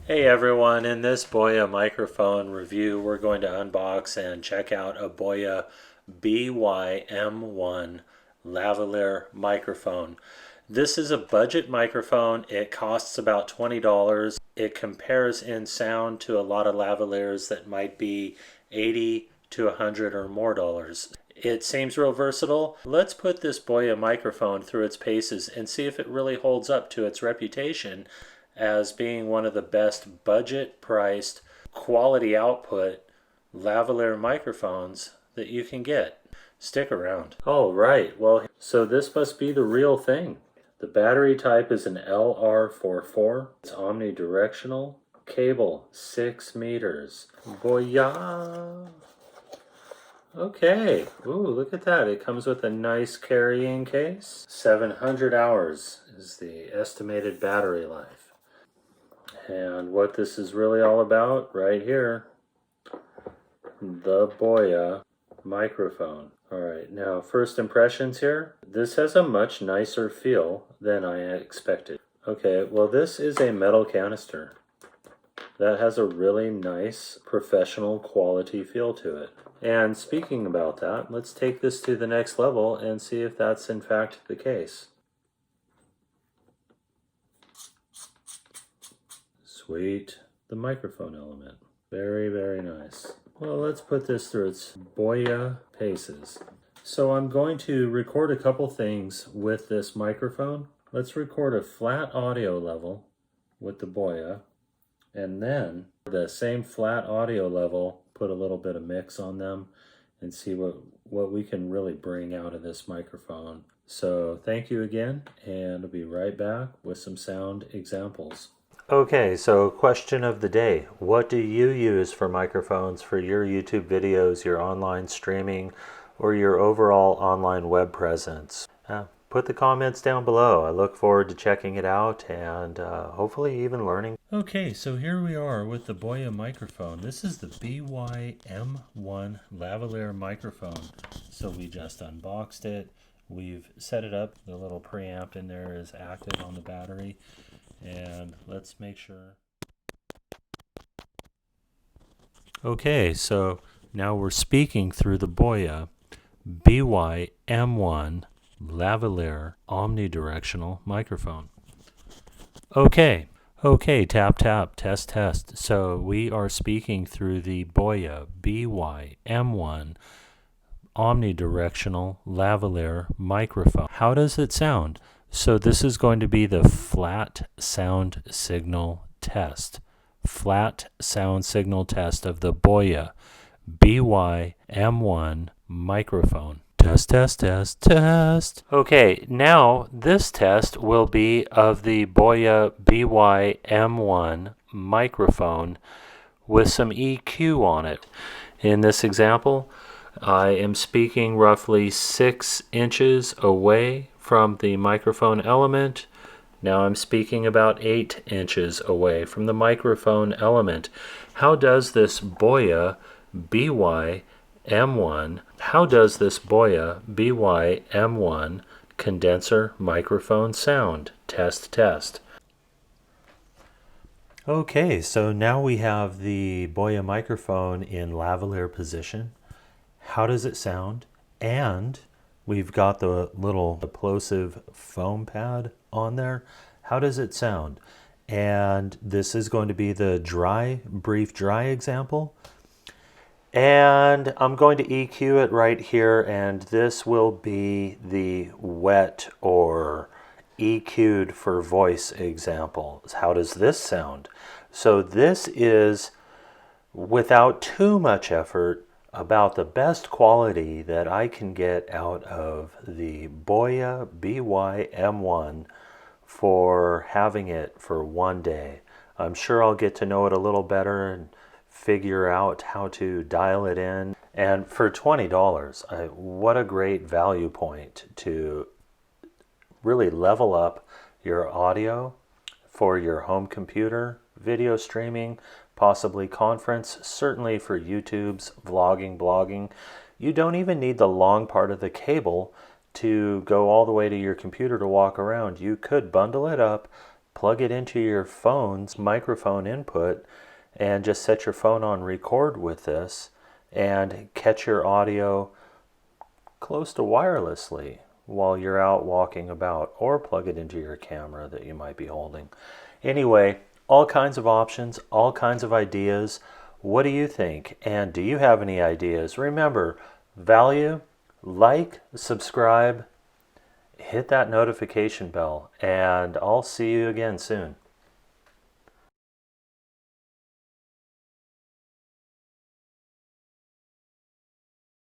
Hey everyone, in this Boya microphone review, we're going to unbox and check out a Boya BY-M1 lavalier microphone. This is a budget microphone. It costs about $20. It compares in sound to a lot of lavaliers that might be 80 to 100 or more dollars. It seems real versatile. Let's put this Boya microphone through its paces and see if it really holds up to its reputation as being one of the best budget priced quality output lavalier microphones that you can get. Stick around. All right, well, so this must be the real thing. The battery type is an LR44. It's omnidirectional. Cable 6 meters. Boya. Okay. Ooh, look at that. It comes with a nice carrying case. 700 hours is the estimated battery life. And what this is really all about right here, the Boya microphone. All right, now first impressions here. This has a much nicer feel than I expected. Okay, well this is a metal canister that has a really nice professional quality feel to it. And speaking about that, let's take this to the next level and see if that's in fact the case. Sweet. The microphone element. Very, very nice. Well, let's put this through its Boya paces. So I'm going to record a couple things with this microphone. Let's record a flat audio level with the Boya, and then the same flat audio level, put a little bit of mix on them and see what we can really bring out of this microphone. So thank you again, and I'll be right back with some sound examples. Okay, so question of the day. What do you use for microphones for your YouTube videos, your online streaming, or your overall online web presence? Put the comments down below. I look forward to checking it out and hopefully even learning. Okay, so here we are with the Boya microphone. This is the BY-M1 lavalier microphone. So we just unboxed it. We've set it up. The little preamp in there is active on the battery. And let's make sure. Okay, so now we're speaking through the Boya BY-M1 lavalier omnidirectional microphone. Okay, tap tap, test test. So we are speaking through the Boya BY-M1 omnidirectional lavalier microphone. How does it sound? So this is going to be the flat sound signal test. Flat sound signal test of the Boya BY-M1 microphone. Test, test, test, test. Okay, now this test will be of the Boya BY-M1 microphone with some EQ on it. In this example, I am speaking roughly 6 inches away from the microphone element. Now I'm speaking about 8 inches away from the microphone element. How does this Boya BY-M1 condenser microphone sound? Test, test. Okay, so now we have the Boya microphone in lavalier position. How does it sound? And we've got the little plosive foam pad on there. How does it sound? And this is going to be the brief dry example. And I'm going to EQ it right here, and this will be the wet or EQ'd for voice example. How does this sound? So this is, without too much effort, about the best quality that I can get out of the Boya BY-M1 for having it for one day. I'm sure I'll get to know it a little better and figure out how to dial it in. And for $20, what a great value point to really level up your audio for your home computer, video streaming, possibly conference, certainly for YouTube's vlogging, blogging. You don't even need the long part of the cable to go all the way to your computer to walk around. You could bundle it up, plug it into your phone's microphone input and just set your phone on record with this and catch your audio close to wirelessly while you're out walking about, or plug it into your camera that you might be holding. Anyway, all kinds of options, all kinds of ideas. What do you think? And do you have any ideas? Remember, value, like, subscribe, hit that notification bell, and I'll see you again soon.